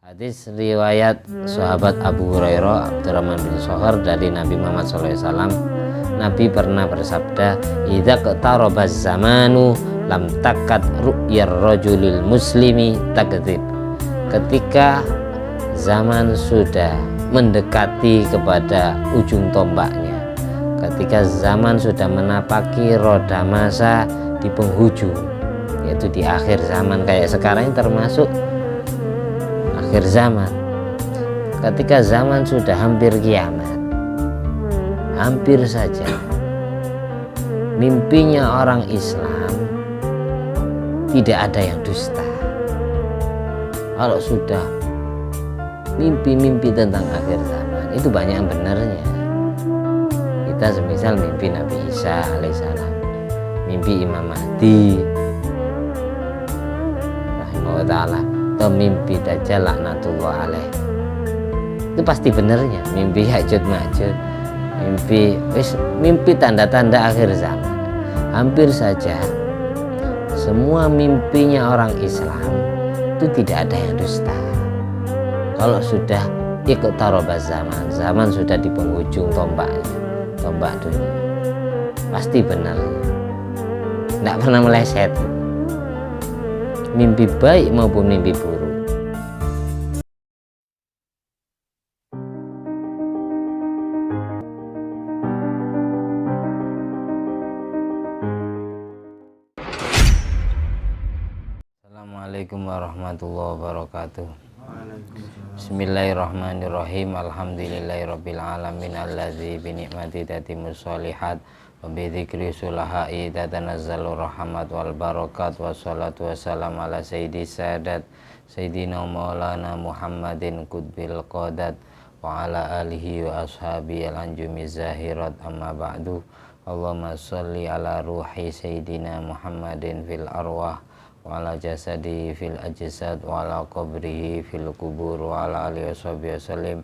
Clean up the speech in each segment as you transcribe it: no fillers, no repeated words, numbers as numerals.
Hadis riwayat sahabat Abu Hurairah Abdurrahman bin Sohar dari Nabi Muhammad SAW. Nabi pernah bersabda, "Idza qtarabaz zamanu lam takat ru'yar rajulil muslimi takdzib." Ketika zaman sudah mendekati kepada ujung tombaknya, ketika zaman sudah menapaki roda masa di penghujung, yaitu di akhir zaman kayak sekarang ini termasuk akhir zaman, ketika zaman sudah hampir kiamat, hampir saja mimpinya orang Islam tidak ada yang dusta. Kalau sudah mimpi-mimpi tentang akhir zaman itu banyak yang benarnya. Kita semisal mimpi Nabi Isa alaihissalam, mimpi Imam Mahdi rahimahullah ta'ala, atau mimpi Dajjal laknatullah alaih, itu pasti benernya. Mimpi Ya'juj Ma'juj, mimpi tanda-tanda akhir zaman, hampir saja semua mimpinya orang Islam itu tidak ada yang dusta. Kalau sudah iqtarabaz zaman, zaman sudah di penghujung tombaknya, tombak dunia, pasti benar, tidak pernah meleset, mimpi baik maupun mimpi buruk. Assalamualaikum warahmatullahi wabarakatuh. Bismillahirrahmanirrahim. Alhamdulillahirabbil alamin allazi bi ni'mati tatimmus sholihat wa bi dzikri sulahai tatanazzalu rahmat wal barakat wassalatu wassalamu ala sayyidis sadat sayyidina maulana Muhammadin qutbil qadat wa ala alihi wa ashabi al anjumiz zahirat amma ba'du. Allahumma sholli ala ruhi sayyidina Muhammadin fil arwah wa ala jasadi fil ajsad wa ala qabrihi fil kubur wa ala alihi washabihi wasallim.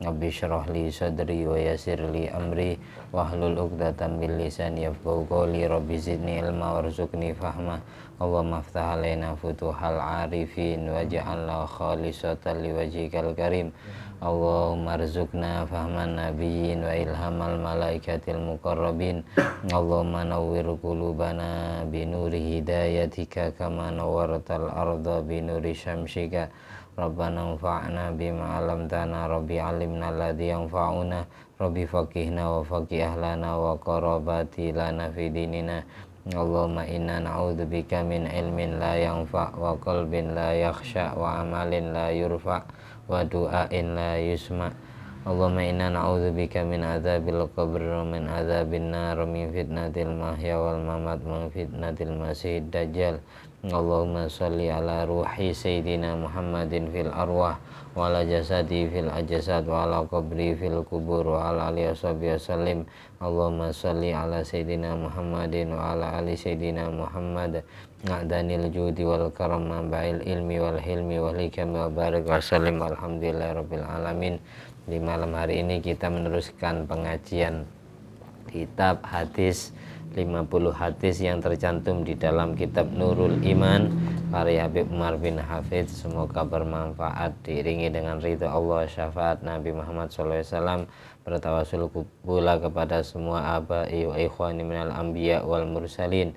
Rabbi syrah li sadri wa yassir li amri wahlul 'uqdatam min lisani yafqahu qawli. Rabbi zidni ilma warzuqni fahma. Allahumma iftah alaina futuhal arifin waj'alna khalisatan liwajhikal karim. Allahumma arzuqna fahman nabiyyin wa ilhamal malaikatil muqarrabin. Allahumma nawwir qulubana binuri hidayatika kama nawwartal arda binuri syamsika. Rabbana anfa'na bima 'allamtana, Rabbi 'allimna alladhi yanfa'una, Rabbi faqihna wa faqih ahlana wa qarabati lana fi dinina. Allahumma inna na'udzubika min ilmin la yanfa' wa qalbin la yakhsha wa amalin la yurfa' wa du'ain la yusma'. Allahumma inna na'udzubika min adzabil qabr wa min adzabin nar, min fitnatil mahya wal mamat, min fitnatil masiihid dajjal. Allahumma sholli ala ruhi sayyidina Muhammadin fil arwah wa ala jasadi fil ajsad wa ala qabri fil kubur wa ala alihi washabihi wasallim. Allahumma sholli ala sayyidina Muhammadin wa ala ali sayyidina Muhammad nga'danil judi wal karam ma'ba'il ilmi wal hilmi wal hikami wa barik wa sallim. Alhamdulillahirabbil alamin. Di malam hari ini kita meneruskan pengajian kitab hadis 50 hadis yang tercantum di dalam kitab Nurul Iman karya Habib Umar bin Hafidz. Semoga bermanfaat, diiringi dengan ridha Allah, syafaat Nabi Muhammad SAW. Bertawasul pula kepada semua abai wa ikhwani minal anbiya wal mursalin,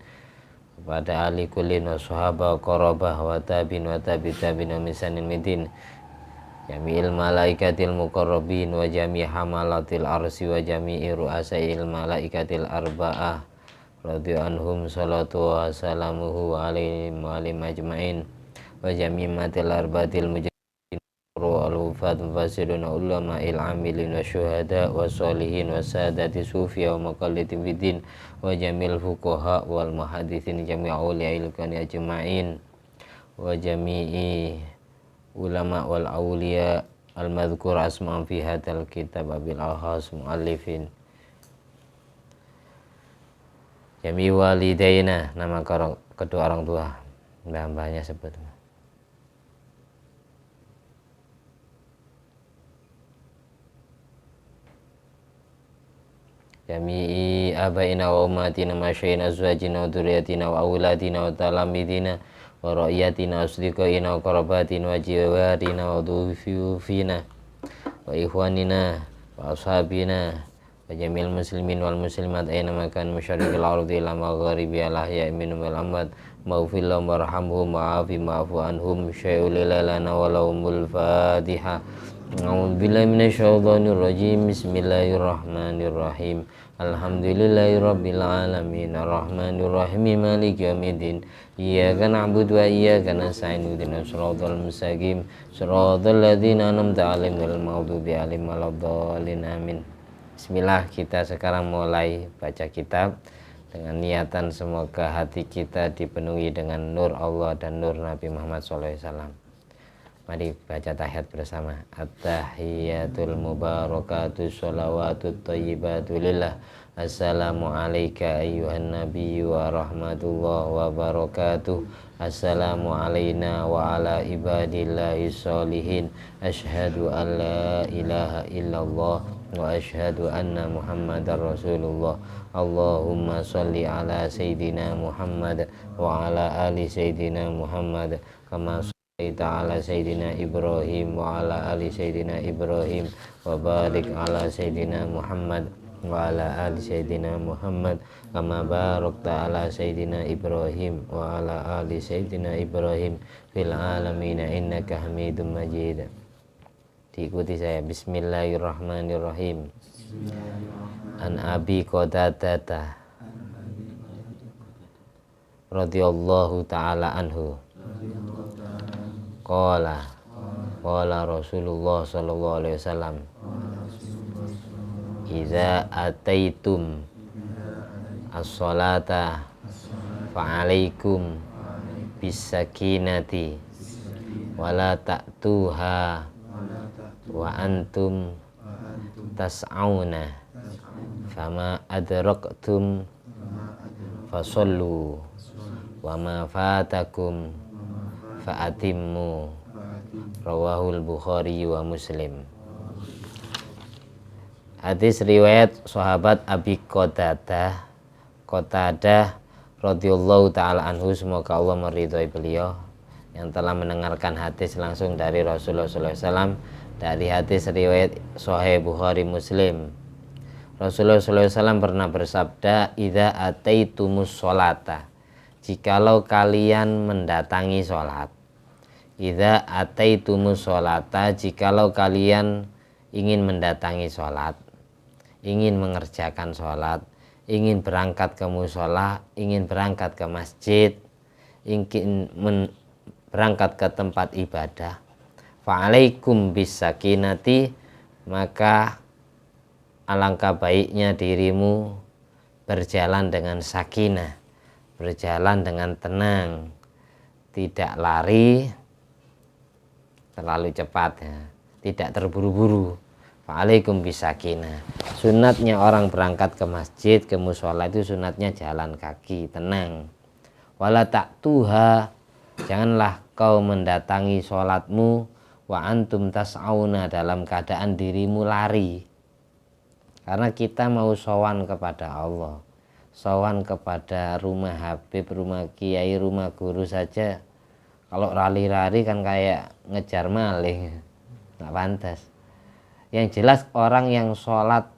kepada ahli kullin wa sahabah wa qarabah wa tabin wa tabi tabin wa misanin midin, jami'il malaikatil muqarrabin wa jami' hamalatil arsi wa jami'i ru'asail malaikatil arba'ah radhiya anhum salatu wa salamuhu alaihim wa alim ajma'in wa jami' matil arbatil mujahidin wal wufat mufassirun ulama'il amilin wa syuhada wa sholihin wa sadati sufiya wa maqallidin bidin wa jamil fuqaha wal muhadithin jami'a ulia'il kani ajma'in wa jami'i ulama wal awliya al madhkur asma'an fi hadzal kitab abil ahas muallifin. Jami walidaina, nama kedua orang tua mbah-mbahnya sebut. Jami'i abaina wa ummatina masyayina azwajina wa dzurriyyatina wa auladina wa talamidina wa ra'yatina asdiqaina wa qarabatina wa jiwarina wa dhufina wa ikhwanina wa ashabina wa jamil muslimin wal muslimat aina makan masyariqil ardi ila magharibi al ahya'i minhum wal amwat maghfir lahum warhamhum wa'afu anhum syai'ul lana wa lahumul Fatihah. A'udzubillahi minasyaitonir rajim. Bismillahirrahmanirrahim. Alhamdulillahirabbil alamin arrahmanir rahim maliki yaumiddin. Iyyaka na'budu wa iyyaka nasta'in ihdinas siratal mustaqim siratal ladzina an'amta 'alaihim ghairil maghdubi 'alaihim waladdallin amin. Bismillah, kita sekarang mulai baca kitab dengan niatan semoga hati kita dipenuhi dengan nur Allah dan nur Nabi Muhammad SAW. Mari baca tahiyat bersama. At-tahiyatul mubarakatuh sholawatut thayyibatu lillah. Assalamu alayka ayyuhan nabiyyu wa rahmatullahi wa barakatuh. Assalamu alayna wa ala ibadillahi sholihin. Ashhadu an la ilaha illallah wa ashhadu anna muhammadar rasulullah. Allahumma sholli ala sayyidina Muhammad wa ala ali sayyidina Muhammad kama shallaita ala sayyidina Ibrahim wa ala ali sayyidina Ibrahim wa barik ala sayyidina Muhammad wa ala ali sayyidina Muhammad kama barakta ala sayyidina Ibrahim wa ala ali sayyidina Ibrahim fil alamin innaka Hamidum Majid. Diikuti saya. Bismillahirrahmanirrahim. An Abi Qatadah radhiyallahu ta'ala anhu qala Rasulullah sallallahu alaihi wasallam idza ataitum as-salata fa'alaikum bis-sakinati wala ta'tuha wa antum tas'auna fama adraktum fasallu wa ma fatakum fa'atimmu. Rawahul Bukhari wa Muslim. Hadis riwayat sahabat Abi Qatadah radhiyallahu taala anhu, semoga Allah meridhai beliau, yang telah mendengarkan hadis langsung dari Rasulullah SAW, dari hadis riwayat Sahih Bukhari Muslim. Rasulullah SAW pernah bersabda, idza ataitumus sholata, jikalau kalian mendatangi sholat. Idza ataitumus sholata, jikalau kalian ingin mendatangi sholat, ingin mengerjakan sholat, ingin berangkat ke mushola, ingin berangkat ke masjid, ingin berangkat ke tempat ibadah, fa'alaikum bis-sakinati, maka alangkah baiknya dirimu berjalan dengan sakinah, berjalan dengan tenang, tidak lari terlalu cepat, ya, tidak terburu-buru. Fa'alaikum bisakinah. Sunatnya orang berangkat ke masjid, ke mushola itu sunatnya jalan kaki, tenang. Wala ta'tuha, janganlah kau mendatangi sholatmu wa antum tas'auna, dalam keadaan dirimu lari. Karena kita mau sowan kepada Allah, sowan kepada rumah Habib, rumah kiai, rumah guru saja, kalau rali-rali kan kayak ngejar maling, nggak pantas. Yang jelas orang yang sholat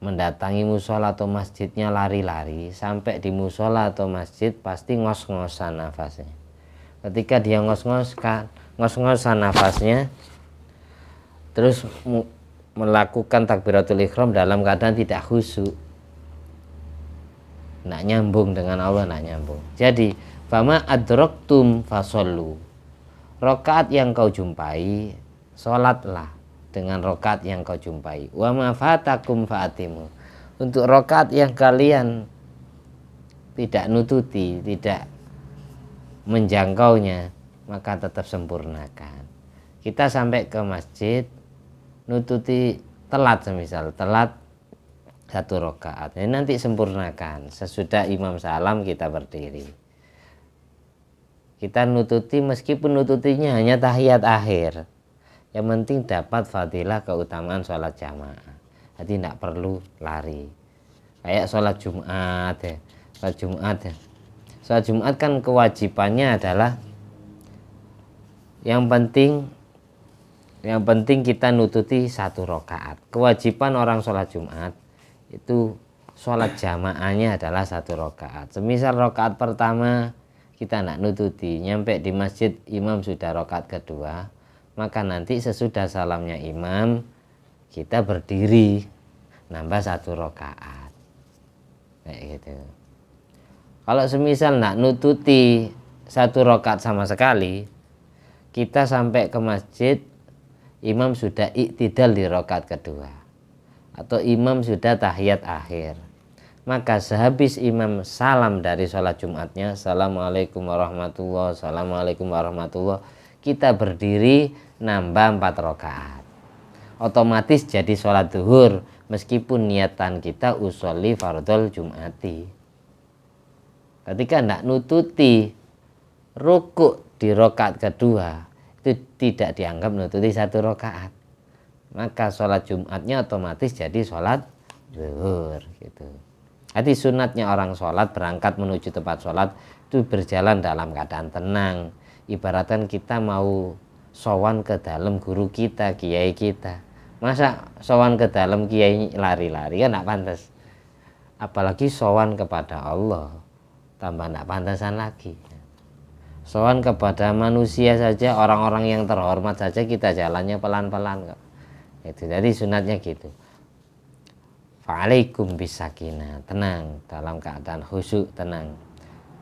mendatangi musola atau masjidnya lari-lari, sampai di musola atau masjid pasti ngos-ngosan nafasnya. Ketika dia ngos-ngosan nafasnya, terus melakukan takbiratul ihram dalam keadaan tidak khusyuk, nak nyambung dengan Allah, nak nyambung. Jadi fama adraktum fasollu, rakaat yang kau jumpai sholatlah dengan rakaat yang kau jumpai. Wa ma fatakum fa'atimu, untuk rakaat yang kalian tidak nututi, tidak menjangkaunya, maka tetap sempurnakan. Kita sampai ke masjid nututi telat, semisal telat satu rakaat, nanti sempurnakan sesudah imam salam kita berdiri. Kita nututi, meskipun nututinya hanya tahiyat akhir, yang penting dapat fadilah keutamaan sholat jamaah. Jadi tidak perlu lari. Kayak sholat Jumat ya. Sholat Jumat ya. Sholat Jumat kan kewajibannya adalah yang penting kita nututi 1 rakaat. Kewajiban orang sholat Jumat itu sholat jamaahnya adalah 1 rakaat. Semisal rakaat pertama kita nak nututi, nyampe di masjid imam sudah rakaat kedua, maka nanti sesudah salamnya imam kita berdiri nambah 1 rakaat kayak gitu. Kalau semisal nak nututi 1 rakaat sama sekali, kita sampai ke masjid imam sudah iktidal di rakaat kedua atau imam sudah tahiyat akhir, maka sehabis imam salam dari sholat Jumatnya, assalamualaikum warahmatullahi, assalamualaikum warahmatullahi, kita berdiri nambah 4 rakaat. Otomatis jadi sholat zuhur meskipun niatan kita usolli fardhol Jumati. Ketika tidak nututi rukuk di rakaat kedua, itu tidak dianggap nututi 1 rakaat, maka sholat Jumatnya otomatis jadi sholat zuhur gitu. Jadi sunatnya orang sholat berangkat menuju tempat sholat itu berjalan dalam keadaan tenang. Ibaratkan kita mau sowan ke dalam guru kita, kiai kita, masa sowan ke dalam kiai lari-lari kan tidak pantas. Apalagi sowan kepada Allah, tambah tidak pantasan lagi. Sowan kepada manusia saja, orang-orang yang terhormat saja kita jalannya pelan-pelan kok. Itu jadi sunatnya gitu. Fa'alaikum bisakinah, tenang, dalam keadaan khusyuk, tenang.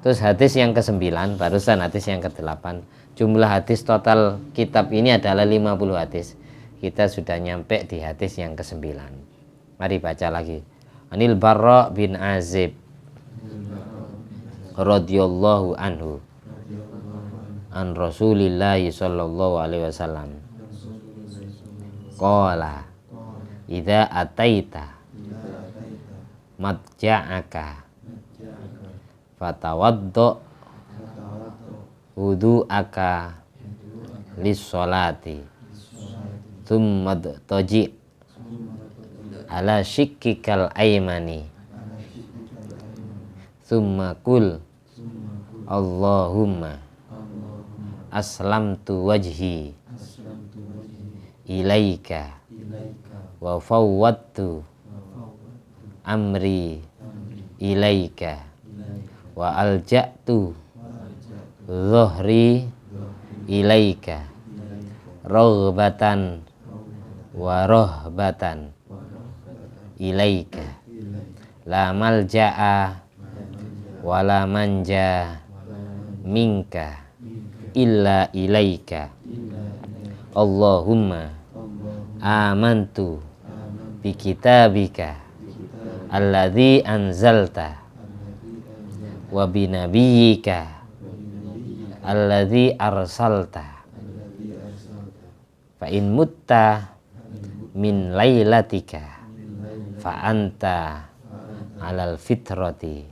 Terus hadis yang ke-9, barusan hadis yang ke-8. Jumlah hadis total kitab ini adalah 50 hadis. Kita sudah nyampe di hadis yang ke-9. Mari baca lagi. Anil Barra bin Azib radhiyallahu anhu an Rasulillah sallallahu alaihi wasallam qala idza ataita matja'aka fatawaddo wudu'aka lis-sholati thumma taji ala shikkikal aymani thumma kul Allahumma aslamtu wajhi ilaika wa fawwadtu amri ilaika wa alja'tu dhuhri ilaika raghbatan wa rahbatan ilaika la malja'a wa la manja minka illa ilaika Allahumma amantu bi kitabika alladzi anzalta wa bi nabiyyika alladzi arsalta fa in mutta min lailatika fa anta alal fitrati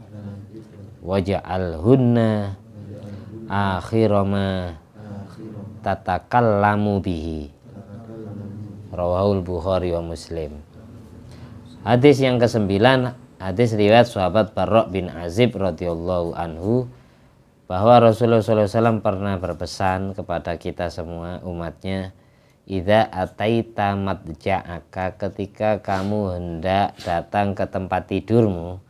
waj'alhunna akhirama tatakallamu bihi. Rawahul Bukhari wa Muslim. Hadis yang ke-9, hadis riwayat sahabat Barra bin Azib radhiyallahu anhu, bahwa Rasulullah SAW pernah berpesan kepada kita semua umatnya, idza ataita madja'aka, ketika kamu hendak datang ke tempat tidurmu,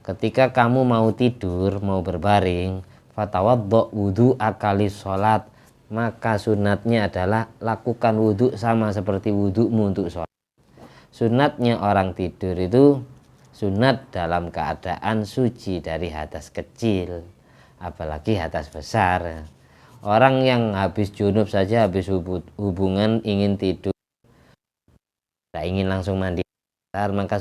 ketika kamu mau tidur, mau berbaring, fatawaddo wudu akali sholat, maka sunatnya adalah lakukan wudu sama seperti wudumu untuk sholat. Sunatnya orang tidur itu sunat dalam keadaan suci dari hadas kecil, apalagi hadas besar. Orang yang habis junub saja, habis hubungan ingin tidur, tidak ingin langsung mandi, maka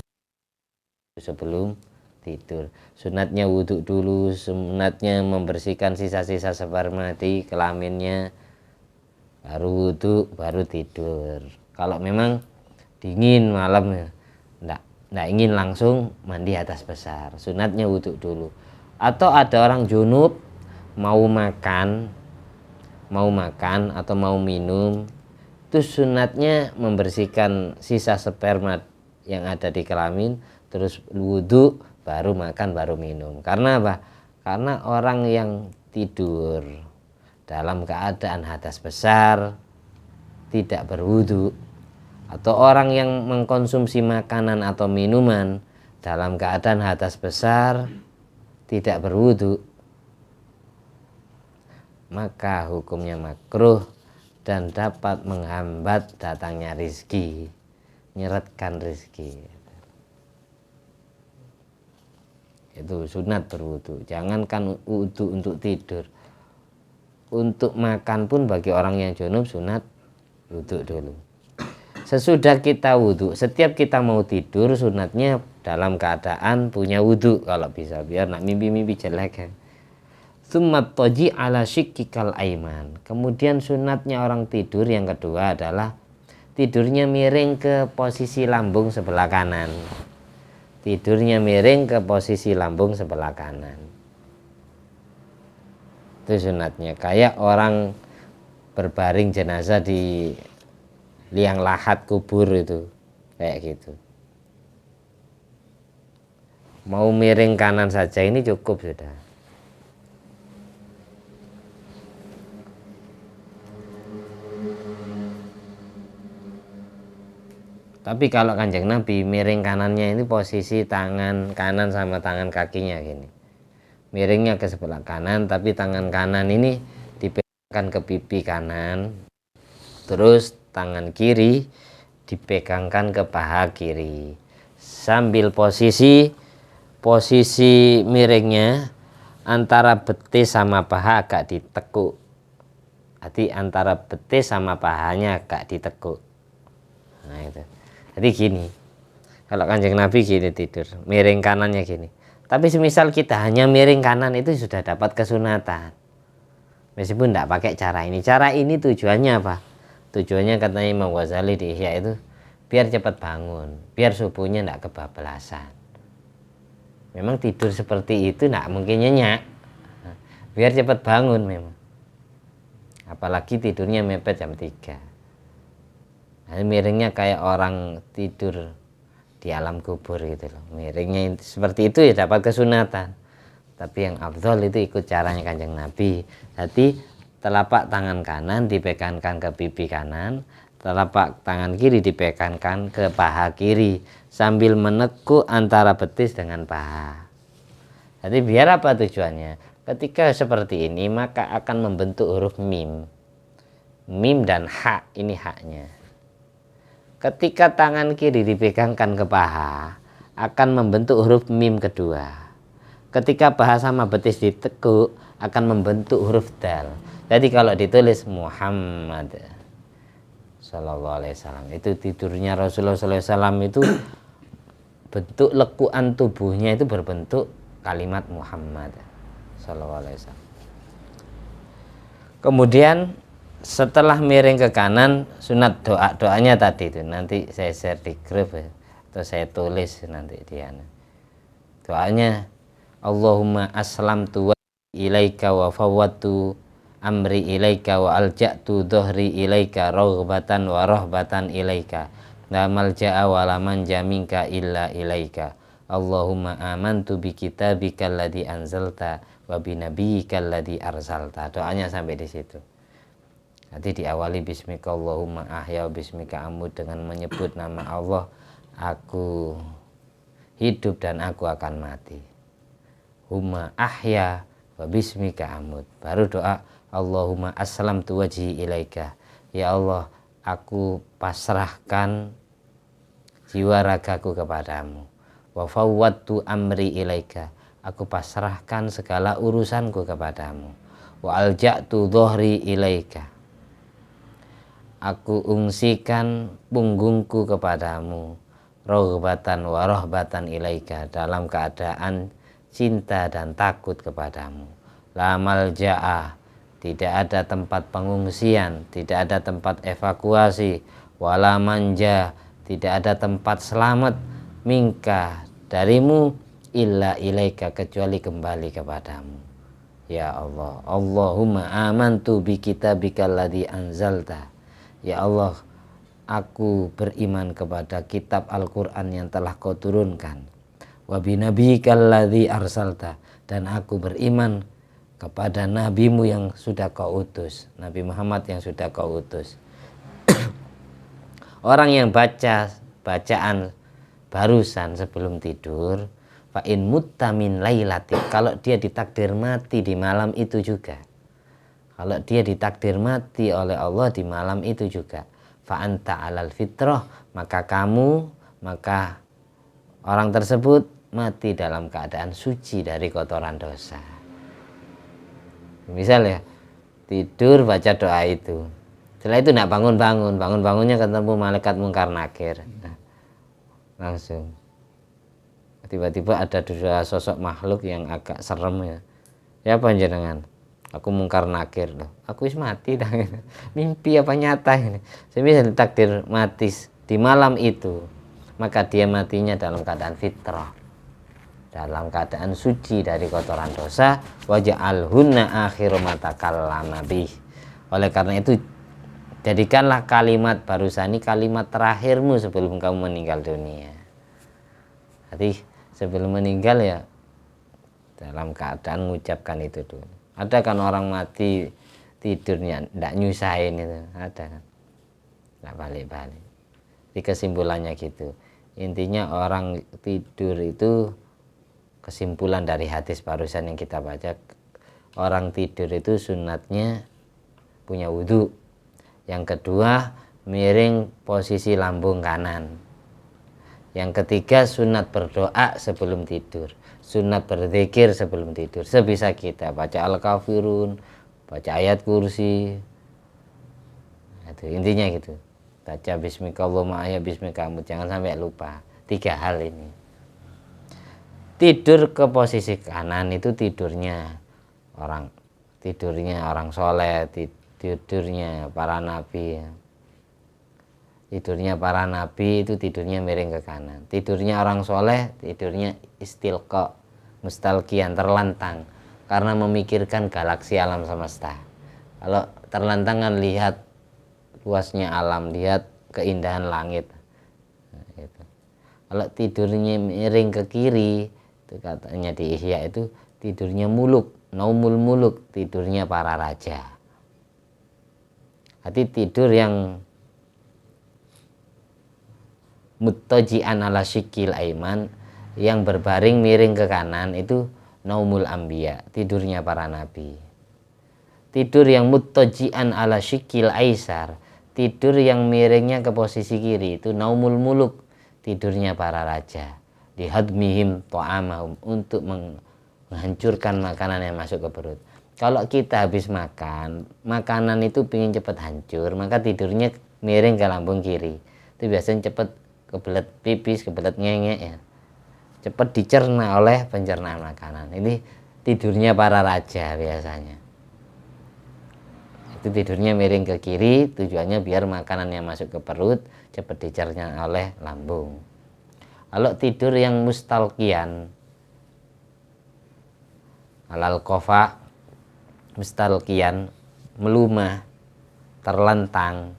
sebelum tidur. Sunatnya wudhu dulu, sunatnya membersihkan sisa-sisa sperma di kelaminnya, baru wudhu, baru tidur. Kalau memang dingin malam, nggak ingin langsung mandi atas besar, sunatnya wudhu dulu. Atau ada orang junub mau makan atau mau minum, itu sunatnya membersihkan sisa sperma yang ada di kelamin, terus wudhu, baru makan, baru minum. Karena apa? Karena orang yang tidur dalam keadaan hadas besar tidak berwudu, atau orang yang mengkonsumsi makanan atau minuman dalam keadaan hadas besar tidak berwudu, maka hukumnya makruh dan dapat menghambat datangnya rizki, nyeretkan rizki. Itu sunat berwudu. Jangankan wudu untuk tidur, untuk makan pun bagi orang yang junub sunat wudu dulu. Sesudah kita wudu, setiap kita mau tidur sunatnya dalam keadaan punya wudu kalau bisa, biar nak mimpi-mimpi jelek ya. Tsummat toji ala syikikal aiman. Kemudian sunatnya orang tidur yang kedua adalah tidurnya miring ke posisi lambung sebelah kanan. Tidurnya miring ke posisi lambung sebelah kanan. Itu sunatnya. Kayak orang berbaring jenazah di liang lahat kubur itu, kayak gitu. Mau miring kanan saja ini cukup sudah. Tapi kalau Kanjeng Nabi miring kanannya ini posisi tangan kanan sama tangan kakinya gini. Miringnya ke sebelah kanan, tapi tangan kanan ini dipegangkan ke pipi kanan. Terus tangan kiri dipegangkan ke paha kiri. Sambil posisi miringnya antara betis sama paha agak ditekuk. Jadi antara betis sama pahanya agak ditekuk. Nah itu. Jadi gini, kalau Kanjeng Nabi gini tidur, miring kanannya gini. Tapi semisal kita hanya miring kanan itu sudah dapat kesunatan. Meskipun tidak pakai cara ini. Cara ini tujuannya apa? Tujuannya katanya Imam Ghazali di Ihya itu biar cepat bangun, biar subuhnya tidak kebablasan. Memang tidur seperti itu tidak mungkin nyenyak. Biar cepat bangun memang. Apalagi tidurnya mepet jam 3. Nah, miringnya kayak orang tidur di alam kubur gitu loh. Miringnya seperti itu ya dapat kesunatan. Tapi yang afdol itu ikut caranya Kanjeng Nabi. Jadi telapak tangan kanan dipegangkan ke pipi kanan, telapak tangan kiri dipegangkan ke paha kiri sambil menekuk antara betis dengan paha. Jadi biar apa tujuannya? Ketika seperti ini maka akan membentuk huruf mim. Mim dan ha, ini haknya. Ketika tangan kiri dipegangkan ke paha, akan membentuk huruf mim kedua. Ketika paha sama betis ditekuk, akan membentuk huruf dal. Jadi kalau ditulis Muhammad Sallallahu Alaihi Wasallam, itu tidurnya Rasulullah Sallallahu Alaihi Wasallam itu bentuk lekuan tubuhnya itu berbentuk kalimat Muhammad Sallallahu Alaihi Wasallam. Kemudian setelah miring ke kanan, sunat doanya tadi itu nanti saya share di grup ya, atau saya tulis nanti dia. Doanya Allahumma aslamtu wa ilaika wa fawwadtu amri ilaika wa alja'tu dhuhri ilaika raghbatan wa rahbatan ilaika la malja'a wa la manja minka illa ilaika. Allahumma amantu bi kitabika alladhi anzalta wa bi nabiyyika alladhi arsalta. Doanya sampai di situ. Nanti diawali bismika Allahumma ahya bismika amut, dengan menyebut nama Allah aku hidup dan aku akan mati. Humma ahya wa bismika amut. Baru doa Allahumma aslamtu wajhi ilaika. Ya Allah, aku pasrahkan jiwa ragaku kepadamu. Wa fawwadtu amri ilaika. Aku pasrahkan segala urusanku kepadamu. Wa alja'tu dhuhri ilaika. Aku ungsikan punggungku kepadamu. Raghbatan wa rahbatan ilaika, dalam keadaan cinta dan takut kepadamu. La malja'a, tidak ada tempat pengungsian, tidak ada tempat evakuasi. Wala manja, tidak ada tempat selamat minka, darimu, illa ilaika, kecuali kembali kepadamu. Ya Allah, Allahumma amantu bi kitabika alladhi anzalta. Ya Allah, aku beriman kepada kitab Al-Quran yang telah kau turunkan. Wa bi nabiyyika alladhi arsalta, dan aku beriman kepada nabimu yang sudah kau utus, Nabi Muhammad yang sudah kau utus. Orang yang baca bacaan barusan sebelum tidur, fa in mutta min lailati, kalau dia ditakdir mati di malam itu juga, kalau dia ditakdir mati oleh Allah di malam itu juga, fa anta alal fitrah, maka orang tersebut mati dalam keadaan suci dari kotoran dosa. Misal ya, tidur baca doa itu, setelah itu tidak bangunnya ketemu malaikat mungkar nakir, langsung tiba-tiba ada dua sosok makhluk yang agak serem ya. Ya panjenengan, aku mungkar nakir loh, aku wis mati dah. Mimpi apa nyata ini? Saya bisa ditakdir mati di malam itu, maka dia matinya dalam keadaan fitrah, dalam keadaan suci dari kotoran dosa. Waja'alhunna akhiru ma takallama bih. Oleh karena itu, jadikanlah kalimat barusan ini kalimat terakhirmu sebelum kamu meninggal dunia. Jadi sebelum meninggal ya dalam keadaan mengucapkan itu dulu. Ada kan orang mati tidurnya tidak nyusahin itu, ada kan, tidak balik-balik. Jadi kesimpulannya gitu. Intinya orang tidur itu, kesimpulan dari hadis barusan yang kita baca, orang tidur itu sunatnya punya wudhu. Yang kedua, miring posisi lambung kanan. Yang ketiga, sunat berdoa sebelum tidur, sunat berzikir sebelum tidur. Sebisa kita baca Al-Kafirun, baca ayat kursi. Itu intinya gitu. Baca bismika Allahumma ahya bismika amut, jangan sampai lupa. 3 hal ini. Tidur ke posisi kanan itu tidurnya orang soleh, tidurnya para nabi. Tidurnya para nabi itu tidurnya miring ke kanan. Tidurnya orang soleh tidurnya istilqa, mustalqian, terlentang, karena memikirkan galaksi alam semesta. Kalau terlentang kan lihat luasnya alam, lihat keindahan langit. Nah, gitu. Kalau tidurnya miring ke kiri, itu katanya di Ihya itu tidurnya muluk, naumul muluk, tidurnya para raja. Hati tidur yang muttaji'an ala syikil aiman, yang berbaring miring ke kanan, itu naumul anbiya, tidurnya para nabi. Tidur yang muttaji'an ala syikil aisar, tidur yang miringnya ke posisi kiri, itu naumul muluk, tidurnya para raja. Dihadmihim ta'amahum, untuk menghancurkan makanan yang masuk ke perut. Kalau kita habis makan, makanan itu ingin cepat hancur, maka tidurnya miring ke lambung kiri. Itu biasanya cepat kebelet pipis, kebelet ngengek ya, cepat dicerna oleh pencernaan makanan. Ini tidurnya para raja biasanya. Itu tidurnya miring ke kiri, tujuannya biar makanan yang masuk ke perut cepat dicerna oleh lambung. Kalau tidur yang mustalqian, alal kofa, mustalqian, melumah, terlentang,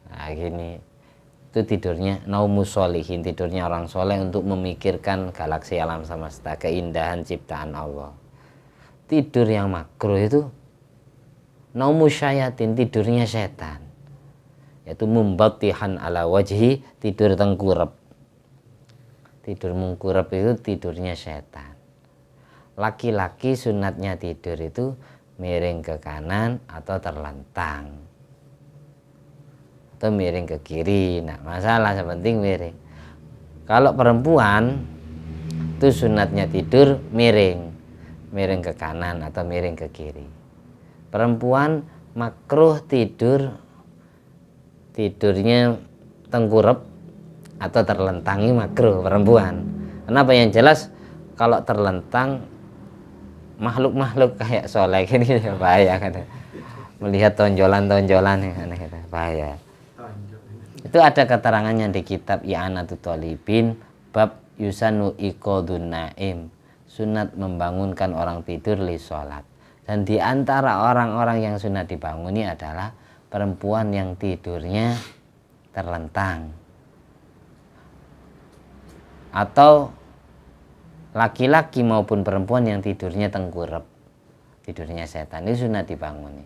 nah gini, itu tidurnya naumus sholihin, tidurnya orang soleh untuk memikirkan galaksi alam semesta, keindahan ciptaan Allah. Tidur yang makruh itu naumus syayatin, tidurnya setan, yaitu mumbatihan ala wajhi, tidur tengkurap. Tidur mengkurap itu tidurnya setan. Laki-laki sunatnya tidur itu miring ke kanan atau terlentang, atau miring ke kiri, nah masalah, sepenting miring. Kalau perempuan itu sunatnya tidur miring ke kanan atau miring ke kiri. Perempuan makruh tidurnya tengkurap atau terlentangi, makruh perempuan. Kenapa? Yang jelas kalau terlentang makhluk-makhluk kayak soleh ini bahaya kan, melihat tonjolan-tonjolan ya, bahaya. Itu ada keterangannya di kitab I'anatut Thalibin bab yusanu iqadun naim, sunat membangunkan orang tidur li sholat. Dan di antara orang-orang yang sunat dibanguni adalah perempuan yang tidurnya terlentang atau laki-laki maupun perempuan yang tidurnya tengkurap, tidurnya setan, ini sunat dibanguni.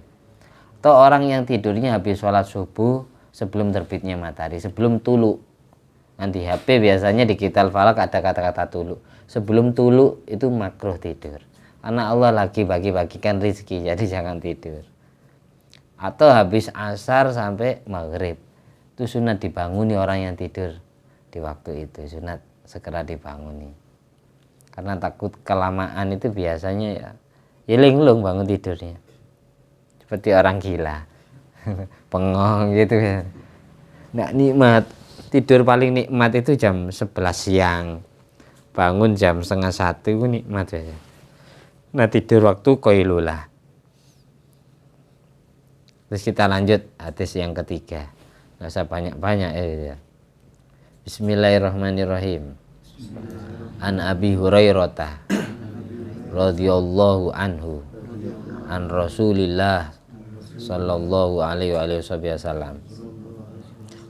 Atau orang yang tidurnya habis sholat subuh sebelum terbitnya matahari, sebelum tulu. Nanti HP biasanya di Kital Falak ada kata-kata tulu. Sebelum tulu itu makruh tidur, karena Allah lagi bagi-bagikan rizki, jadi jangan tidur. Atau habis asar sampai maghrib, itu sunat dibanguni orang yang tidur di waktu itu, sunat segera dibanguni. Karena takut kelamaan itu biasanya ya linglung bangun tidurnya, seperti orang gila, pengong gitu ya. Nggak nikmat. Tidur paling nikmat itu jam 11 siang, bangun jam setengah 1 itu nikmat ya. Nah tidur waktu qailulah. Terus kita lanjut hadis yang ketiga, nggak usah banyak-banyak ya. Bismillahirrahmanirrahim. An Abi Hurairah radhiyallahu anhu an Rasulillah sallallahu alaihi wasallam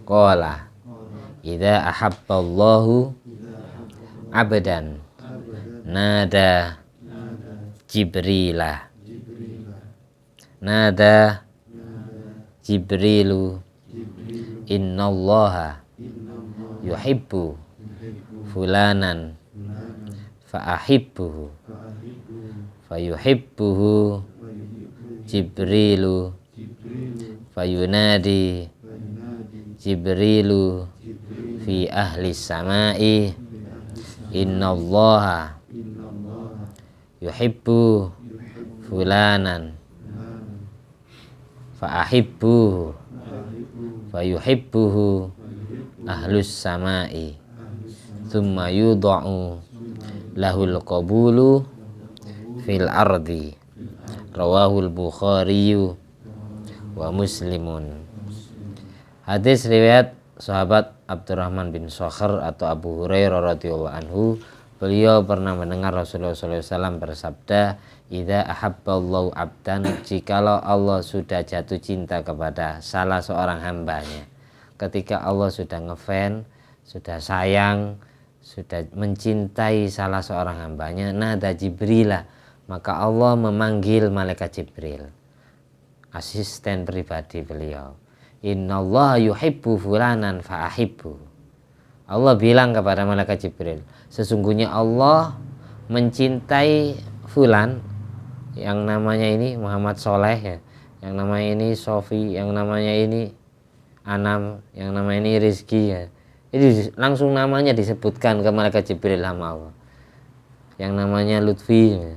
qala idza ahabballahu abdan nada Jibrilah nada Jibrilu innallaha yuhibbu fulanan fa'ahibbuhu fayuhibbuhu Jibrilu fayunadi Jibrilu fi ahli samai innallaha yuhibbu fulanan fa'ahibbuhu fayuhibbuhu ahlus samai thumma yudha'u lahul qabulu fil ardi rawahul Bukhari wa Muslimun. Hadis riwayat sahabat Abdurrahman bin Sakhr atau Abu Hurairah radhiyallahu anhu. Beliau pernah mendengar Rasulullah SAW bersabda, idza ahabballahu abdan, jikalau Allah sudah jatuh cinta kepada salah seorang hambanya, ketika Allah sudah ngefans, sudah sayang, sudah mencintai salah seorang hambanya, nada Jibrilah, maka Allah memanggil malaikat Jibril, asisten pribadi beliau. Innallaha yuhibbu fulanan fa'ahibbu. Allah bilang kepada malaikat Jibril, sesungguhnya Allah mencintai fulan, yang namanya ini Muhammad Soleh ya, yang namanya ini Sofi, yang namanya ini Anam, yang namanya ini Rizki ya. Jadi langsung namanya disebutkan ke malaikat Jibril sama Allah. Yang namanya Lutfi ya.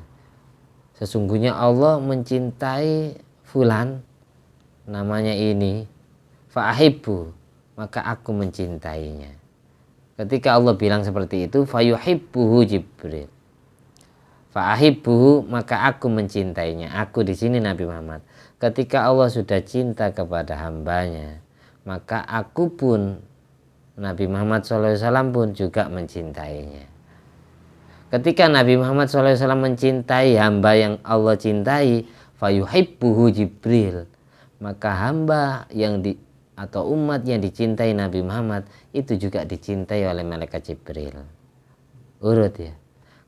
Sesungguhnya Allah mencintai fulan, namanya ini, fa'ahibbu, maka aku mencintainya. Ketika Allah bilang seperti itu, fayuhibbuhu Jibril, fa'ahibbuhu, maka aku mencintainya. Aku di sini Nabi Muhammad. Ketika Allah sudah cinta kepada hambanya, maka aku pun, Nabi Muhammad SAW pun juga mencintainya. Ketika Nabi Muhammad SAW mencintai hamba yang Allah cintai, fayuhibbuhu Jibril, maka hamba yang atau umat yang dicintai Nabi Muhammad itu juga dicintai oleh malaikat Jibril. Urut ya.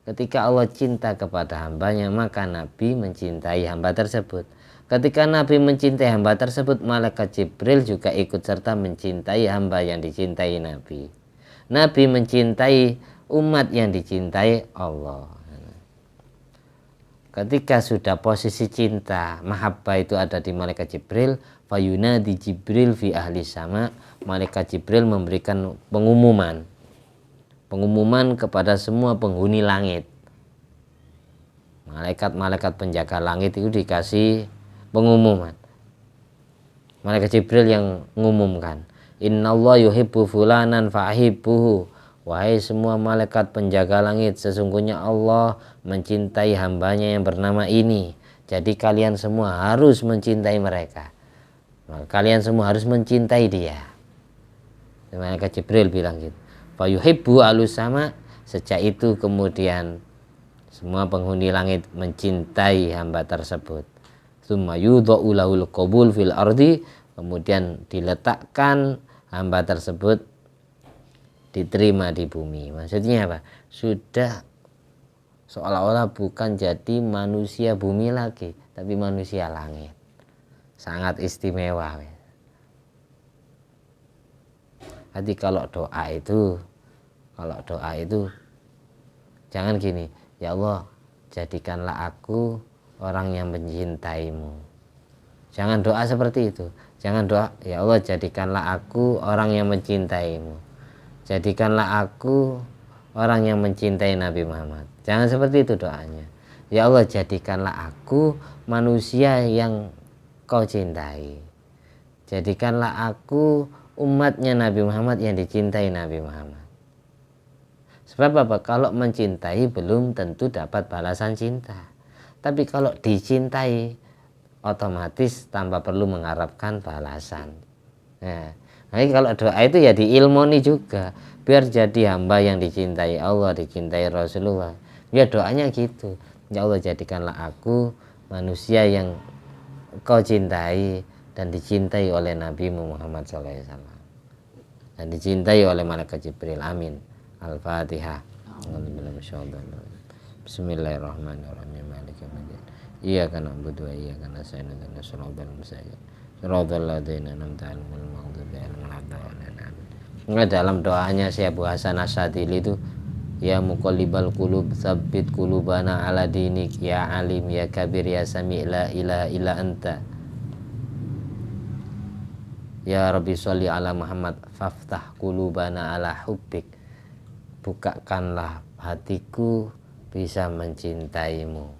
Ketika Allah cinta kepada hambanya, maka Nabi mencintai hamba tersebut. Ketika Nabi mencintai hamba tersebut, malaikat Jibril juga ikut serta mencintai hamba yang dicintai Nabi. Nabi mencintai umat yang dicintai Allah. Ketika sudah posisi cinta, mahabbah itu ada di malaikat Jibril, fayunadi Jibril fi ahli sama, malaikat Jibril memberikan pengumuman kepada semua penghuni langit. Malaikat-malaikat penjaga langit itu dikasih pengumuman. Malaikat Jibril yang mengumumkan, innallaha yuhibbu fulanan fa'ahibbuhu. Wahai semua malaikat penjaga langit, sesungguhnya Allah mencintai hambanya yang bernama ini. Jadi kalian semua harus mencintai mereka. Maka kalian semua harus mencintai dia. Malaikat Jibril bilang gitu. Fayuhibbu alus sama. Sejak itu kemudian semua penghuni langit mencintai hamba tersebut. Tsumma yudha'u lahul qabul fil ardi. Kemudian diletakkan hamba tersebut diterima di bumi. Maksudnya apa? Sudah seolah-olah bukan jadi manusia bumi lagi, tapi manusia langit. Sangat istimewa. Jadi kalau doa itu jangan gini, ya Allah jadikanlah aku orang yang mencintaimu. Jangan doa seperti itu. Jangan doa, ya Allah jadikanlah aku orang yang mencintaimu. Jadikanlah aku orang yang mencintai Nabi Muhammad. Jangan seperti itu doanya. Ya Allah jadikanlah aku manusia yang kau cintai. Jadikanlah aku umatnya Nabi Muhammad yang dicintai Nabi Muhammad. Sebab apa? Kalau mencintai belum tentu dapat balasan cinta. Tapi kalau dicintai otomatis tanpa perlu mengharapkan balasan. Nah, kalau doa itu ya diilmoni juga, biar jadi hamba yang dicintai Allah, dicintai Rasulullah. Ya doanya gitu. Ya Allah jadikanlah aku manusia yang kau cintai dan dicintai oleh Nabi Muhammad SAW dan dicintai oleh malaikat Jibril. Amin. Al-Fatihah. Bismillahirrahmanirrahim. Iyyaka na'budu wa iyyaka nasta'in ihdinas siratal mustaqim siratal ladzina an'amta 'alaihim ghairil maghdubi 'alaihim waladdallin. Dalam doanya Syekh Abu Hasan Asy-Syadzili itu, ya muqallibal qulub tsabbit qulubana ala dinik, ya alim ya kabir ya sami' la ilaha illa anta, ya rabbi sholli ala Muhammad faftah qulubana ala hubbik. Bukakanlah hatiku bisa mencintaimu.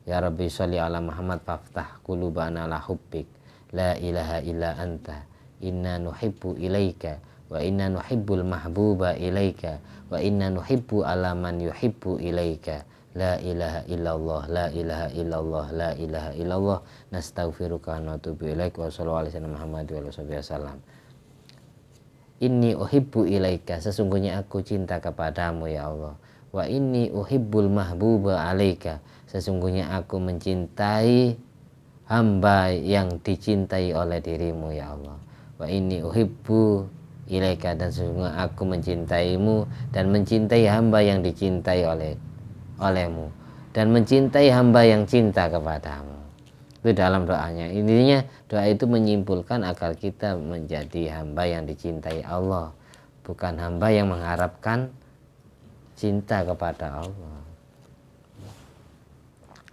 Ya Rabbi sholli ala Muhammad faftah qulubana ala hubbik la ilaha illa anta inna nuhibbu ilaika wa inna nuhibbul mahbuba ilaika wa inna nuhibbu ala man yuhibbu ilaika la ilaha illallah la ilaha illallah la ilaha illallah nastaghfiruka wa natubu ilaik wa sallallahu alaihi Muhammad wa alihi wasallam. Inni uhibbu ilaika, sesungguhnya aku cinta kepadamu ya Allah. Wa inni uhibbul mahbuba alaika, sesungguhnya aku mencintai hamba yang dicintai oleh dirimu ya Allah. Wa inni uhibbu ilaika, dan sesungguhnya aku mencintaimu dan mencintai hamba yang dicintai olehmu dan mencintai hamba yang cinta kepadamu. Itu dalam doanya. Intinya doa itu menyimpulkan agar kita menjadi hamba yang dicintai Allah, bukan hamba yang mengharapkan cinta kepada Allah.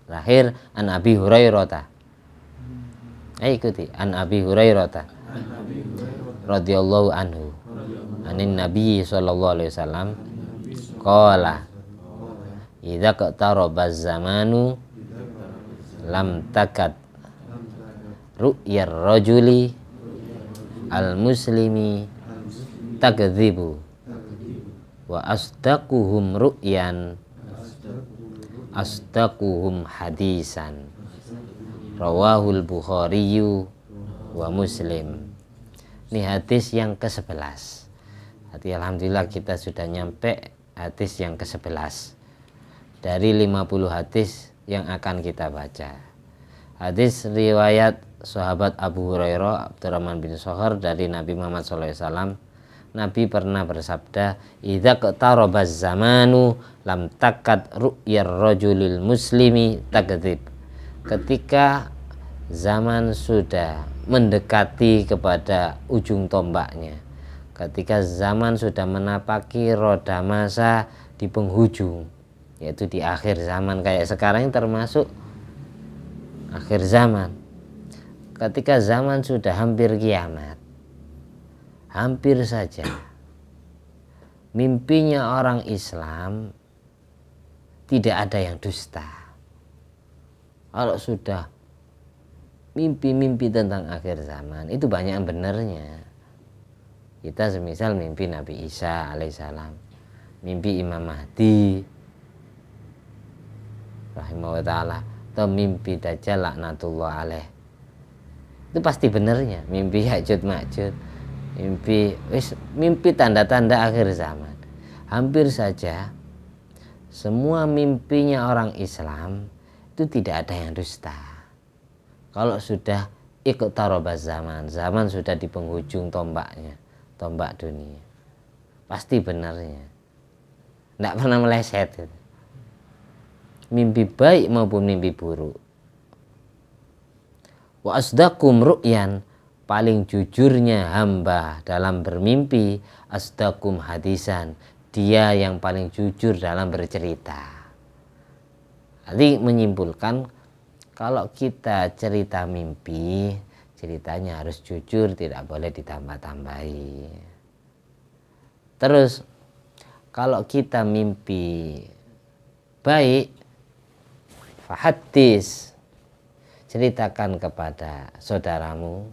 Terakhir an Abi Hurairah. Ikuti an Abi Hurairah radhiyallahu anhu anin Nabi sallallahu alaihi wasallam qala idza qtarabaz zamanu lam takad ru'yar rajuli al muslimi takdzibu wa asdaquhum ru'yan asdaquhum hadisan rawahul Bukhariyu wa Muslim. Ini hadis yang ke-11. Hati alhamdulillah kita sudah nyampe hadis yang ke-11 dari 50 hadis yang akan kita baca. Hadis riwayat sahabat Abu Hurairah Abdurrahman bin Sakhar dari Nabi Muhammad SAW. Nabi pernah bersabda, idza qtarabaz zamanu lam takad ru'yar rajulil muslimi takdzib. Ketika zaman sudah mendekati kepada ujung tombaknya, ketika zaman sudah menapaki roda masa di penghujung, yaitu di akhir zaman kayak sekarang termasuk akhir zaman, ketika zaman sudah hampir kiamat, hampir saja mimpinya orang Islam tidak ada yang dusta. Kalau sudah mimpi-mimpi tentang akhir zaman itu banyak yang benarnya. Kita semisal mimpi Nabi Isa alaihissalam, mimpi Imam Mahdi rahimahullah ta'ala, atau mimpi Dajjal laknatullah alaih, itu pasti benarnya. Mimpi Ya'juj Ma'juj, mimpi tanda-tanda akhir zaman, hampir saja semua mimpinya orang Islam itu tidak ada yang dusta. Kalau sudah iqtarabaz zaman, zaman sudah di penghujung tombaknya, tombak dunia, pasti benarnya, tidak pernah meleset. mimpi baik maupun mimpi buruk. Wa asdaqum ru'yan, paling jujurnya hamba dalam bermimpi, asdaqum hadisan, dia yang paling jujur dalam bercerita. Jadi menyimpulkan kalau kita cerita mimpi, ceritanya harus jujur, tidak boleh ditambah-tambahi. Terus kalau kita mimpi baik, fahadis, ceritakan kepada saudaramu,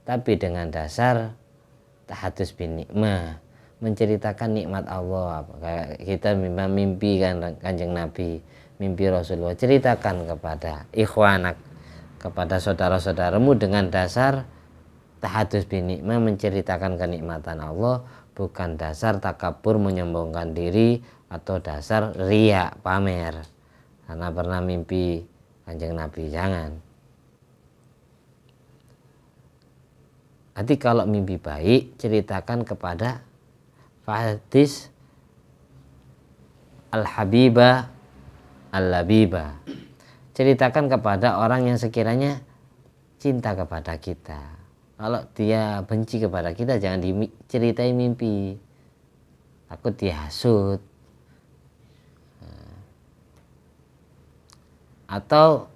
tapi dengan dasar tahadus bin nikmah, menceritakan nikmat Allah. Kita mimpi kan Kanjeng Nabi, mimpi Rasulullah, ceritakan kepada ikhwanak, kepada saudara-saudaramu dengan dasar tahadus bin nikmah, menceritakan kenikmatan Allah, bukan dasar takabur, menyombongkan diri, atau dasar riya, pamer karena pernah mimpi Kanjeng Nabi. Jangan. Nanti kalau mimpi baik, ceritakan kepada hadis al-habibah al-labibah, ceritakan kepada orang yang sekiranya cinta kepada kita. Kalau dia benci kepada kita, jangan diceritai mimpi, takut dihasut. Atau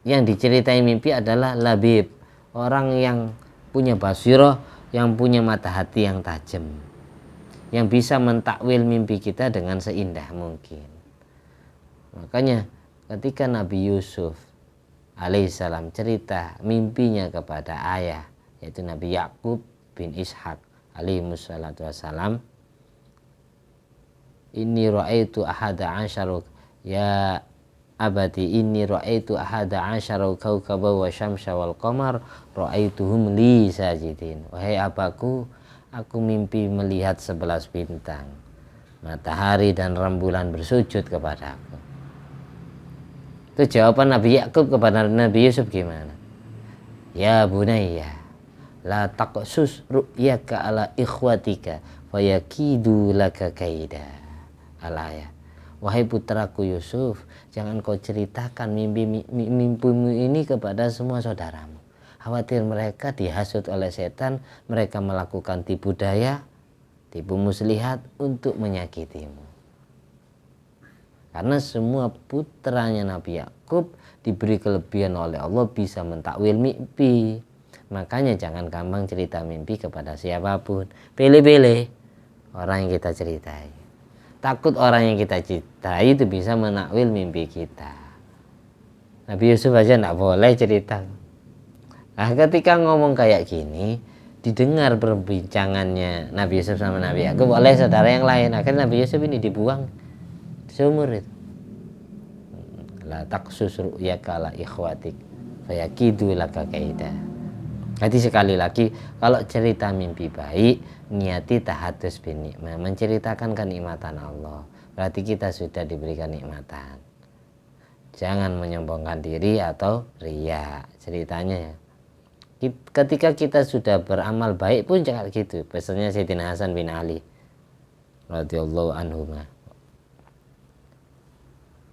yang diceritai mimpi adalah labib, orang yang punya basirah, yang punya mata hati yang tajam, yang bisa mentakwil mimpi kita dengan seindah mungkin. Makanya ketika Nabi Yusuf alaihissalam cerita mimpinya kepada ayah, yaitu Nabi Yakub bin Ishak alaihissalatu wassalam, inni ra'aitu ahada asyara ya abadi inni ra'aitu ahada asyara kaukaba wa syamsa wal qamar ra'aituhum li sajidin. Wahai abaku, aku mimpi melihat 11 bintang, matahari dan rembulan bersujud kepadaku. Itu jawaban Nabi Yakub kepada Nabi Yusuf gimana? Ya bunayya, la taqsus ru'yaka ala ikhwatika fayakidu laka kaida. Al-ayah. Wahai putraku Yusuf, jangan kau ceritakan mimpimu ini kepada semua saudaramu. Khawatir mereka dihasut oleh setan, mereka melakukan tipu daya, tipu muslihat untuk menyakitimu. Karena semua putranya Nabi Yakub diberi kelebihan oleh Allah, bisa mentakwil mimpi. Makanya jangan gampang cerita mimpi kepada siapapun. Pilih-pilih orang yang kita ceritai. Takut orang yang kita ceritai itu bisa menakwil mimpi kita. Nabi Yusuf aja tidak boleh cerita. Nah, ketika ngomong kayak gini, didengar perbincangannya Nabi Yusuf sama Nabi Yakub oleh saudara yang lain. Akhirnya Nabi Yusuf ini dibuang seumur itu. La taqsus ru'yaka ala ikhwatik fayakidu laka kaida. Jadi sekali lagi, kalau cerita mimpi baik, niati tahadus bin nikmah, menceritakan kenikmatan Allah, berarti kita sudah diberikan nikmatan. Jangan menyombongkan diri atau riya ceritanya ya. Ketika kita sudah beramal baik pun jangan gitu. Pesannya Sayyidina Hasan bin Ali radhiyallahu anhuma,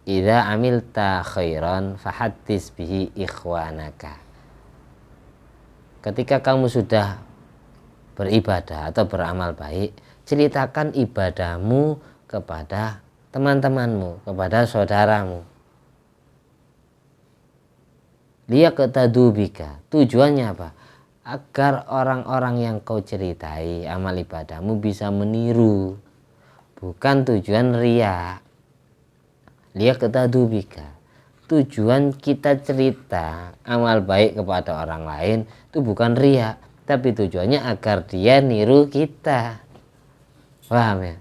idza amilta khairan fahaddis bihi ikhwanaka. Ketika kamu sudah beribadah atau beramal baik, ceritakan ibadahmu kepada teman-temanmu, kepada saudaramu. Liyaqtadu bika. Tujuannya apa? Agar orang-orang yang kau ceritai amal ibadahmu bisa meniru. Bukan tujuan riya. Liyaqtadu bika. Tujuan kita cerita amal baik kepada orang lain itu bukan riya, tapi tujuannya agar dia niru kita. Paham ya?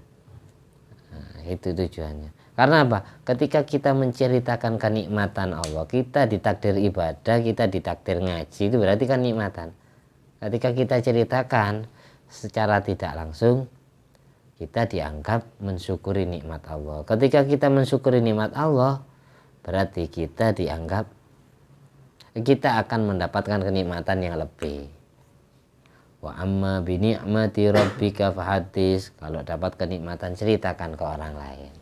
Nah, itu tujuannya. Karena apa? Ketika kita menceritakan kenikmatan Allah, kita ditakdir ibadah, kita ditakdir ngaji, itu berarti kan nikmatan. Ketika kita ceritakan secara tidak langsung, kita dianggap mensyukuri nikmat Allah. Ketika kita mensyukuri nikmat Allah, berarti kita dianggap kita akan mendapatkan kenikmatan yang lebih. Wa amma bi ni'mati rabbika fahaddits. Kalau dapat kenikmatan ceritakan ke orang lain.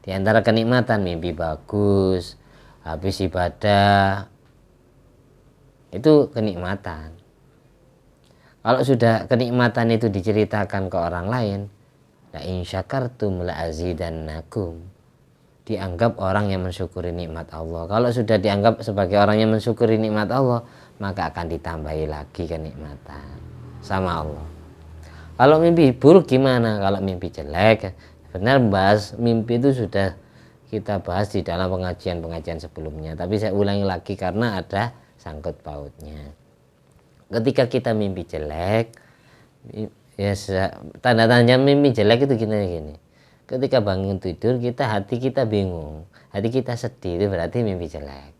Di antara kenikmatan mimpi bagus, habis ibadah, itu kenikmatan. Kalau sudah kenikmatan itu diceritakan ke orang lain, la in syakartum la azidannakum, dianggap orang yang mensyukuri nikmat Allah. Kalau sudah dianggap sebagai orang yang mensyukuri nikmat Allah, maka akan ditambahi lagi kenikmatan sama Allah. Kalau mimpi buruk gimana? Kalau mimpi jelek, benar bahas mimpi itu sudah kita bahas di dalam pengajian sebelumnya, tapi saya ulangi lagi karena ada sangkut pautnya. Ketika kita mimpi jelek, ya tanda tanya mimpi jelek itu gini. Ketika bangun tidur hati kita bingung, hati kita sedih, itu berarti mimpi jelek.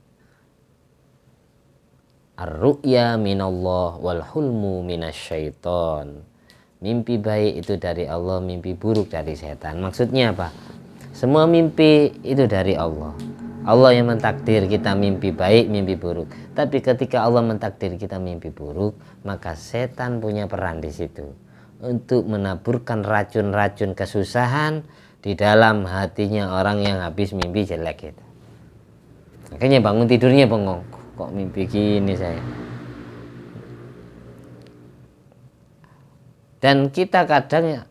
Ar-ru'ya minallah wal hulmu minasyaiton. Mimpi baik itu dari Allah, mimpi buruk dari setan. Maksudnya apa? Semua mimpi itu dari Allah. Allah yang mentakdir kita mimpi baik, mimpi buruk. Tapi ketika Allah mentakdir kita mimpi buruk, maka setan punya peran di situ untuk menaburkan racun-racun kesusahan di dalam hatinya orang yang habis mimpi jelek itu. Makanya bangun tidurnya bengong, kok mimpi gini saya. Dan kita kadang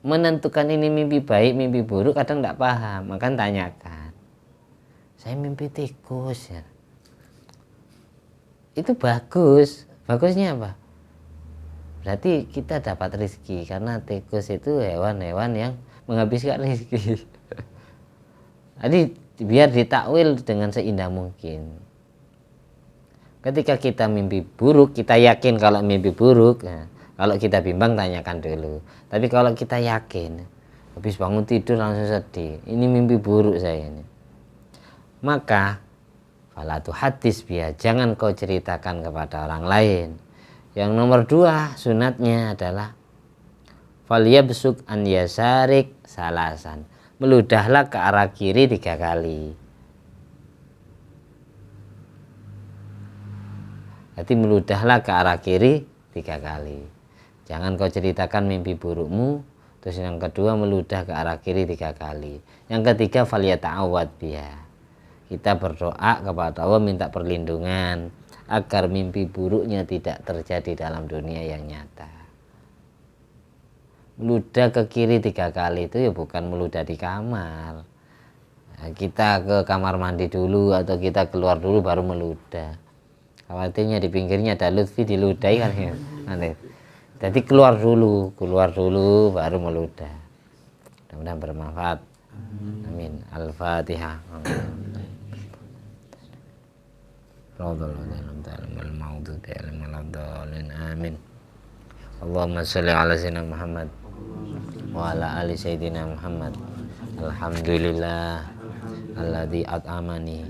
menentukan ini mimpi baik, mimpi buruk kadang tidak paham, maka tanyakan. Saya mimpi tikus ya. Itu bagus. Bagusnya apa? Berarti kita dapat rezeki, karena tikus itu hewan-hewan yang menghabiskan rezeki. Jadi biar ditakwil dengan seindah mungkin. Ketika kita mimpi buruk, kita yakin kalau mimpi buruk. Nah, kalau kita bimbang tanyakan dulu. Tapi kalau kita yakin, habis bangun tidur langsung sedih, ini mimpi buruk saya ini, maka fala tuhadits biha, jangan kau ceritakan kepada orang lain. Yang nomor 2 sunatnya adalah falyabsuk an yasarik salasan, meludahlah ke arah kiri 3 kali. Jadi meludahlah ke arah kiri 3 kali. Jangan kau ceritakan mimpi burukmu. Terus yang kedua, meludah ke arah kiri 3 kali. Yang ketiga, falyata'awad biha, kita berdoa kepada Allah, minta perlindungan agar mimpi buruknya tidak terjadi dalam dunia yang nyata. Meludah ke kiri 3 kali itu ya bukan meludah di kamar. Kita ke kamar mandi dulu atau kita keluar dulu baru meludah. Khawatirnya di pinggirnya ada Lutfi diludahi kan ya. Nanti. Jadi keluar dulu baru meludah. Mudah-mudahan bermanfaat. Amin. Al-Fatihah. Amin. Allahumma sholli ala sayyidina Muhammad wa ala ali sayyidina Muhammad. Alhamdulillah alladzi at'amani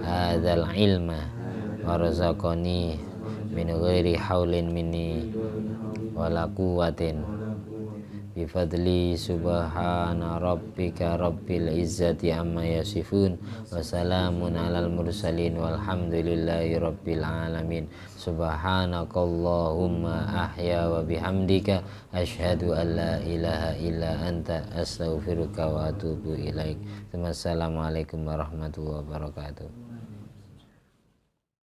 hadzal ilma wa razaqani min ghairi haulin minni wala quwwatin bi fadli subhana rabbika rabbil izzati amma yasifun wa salamun alal mursalin walhamdulillahi rabbil alamin. Subhanakallahumma ahya wa bihamdika asyhadu an la ilaha illa anta astaghfiruka wa atubu ilaik. Wassalamualaikum warahmatullahi wabarakatuh.